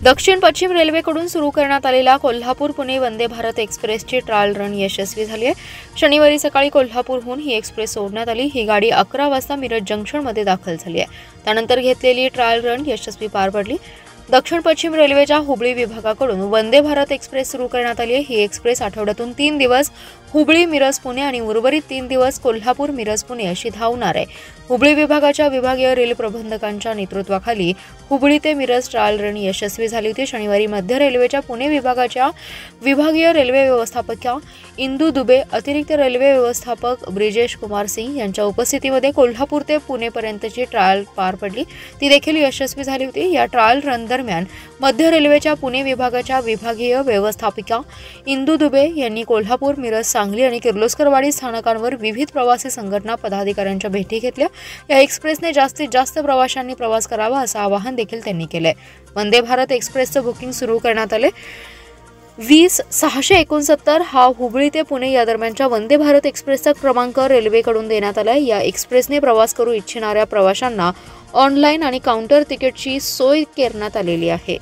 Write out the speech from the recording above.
दक्षिण पश्चिम रेल्वेकडून सुरू करण्यात आलेल्या कोल्हापूर पुणे वंदे भारत एक्सप्रेसची ट्रायल रन यशस्वी झाली आहे। शनिवारी सकाळी कोल्हापूरहून ही एक्सप्रेस सोडण्यात आली। ही गाडी 11 वाजता मिरज जंक्शनमध्ये दाखल झाली आहे। त्यानंतर घेतलेली ट्रायल रन यशस्वी पार पडली। दक्षिण पश्चिम रेल्वेच्या हुबळी विभागाकडून वंदे भारत एक्सप्रेस सुरू करण्यात आली आहे। ही एक्सप्रेस आठवड्यातून 3 दिवस हुबळी मिरज पुणे आणि उर्वरित 3 दिवस कोल्हापूर मिरज पुणे अशी धावणार आहे। हुबळी विभागाच्या विभागीय रेल प्रबंधकांच्या नेतृत्वाखाली हुबळी ते मिरज ट्रायल रन यशस्वी झाली होती। शनिवारी मध्य रेल्वेच्या पुणे विभागाच्या विभागीय रेल्वे व्यवस्थापक इंदू दुबे, अतिरिक्त रेल्वे व्यवस्थापक ब्रिजेश कुमार सिंग यांच्या उपस्थितीमध्ये कोल्हापूर ते पुणे पर्यंतची ट्रायल पार पडली। ती देखील यशस्वी झाली होती। या ट्रायल रन दरम्यान मध्य रेल्वेच्या पुणे विभागाच्या विभागीय व्यवस्थापिका इंदू दुबे यांनी कोल्हापूर, मिरज, सांगली आणि किर्लोस्करवाडी स्थानकांवर विविध प्रवासी संघटना पदाधिकाऱ्यांच्या भेटी घेतल्या। या एक्सप्रेसने जास्तीत जास्त प्रवाशांनी प्रवास करावा असं आवाहन देखील त्यांनी केलंय। वंदे भारत एक्सप्रेसचं बुकिंग सुरू करण्यात आले। 20,669 हा हुबळी ते पुणे या दरम्यानच्या वंदे भारत एक्सप्रेसचा क्रमांक रेल्वेकडून देण्यात आलाय। या एक्सप्रेसने प्रवास करू इच्छिणाऱ्या प्रवाशांना ऑनलाईन आणि काउंटर तिकीटची सोय करण्यात आलेली आहे।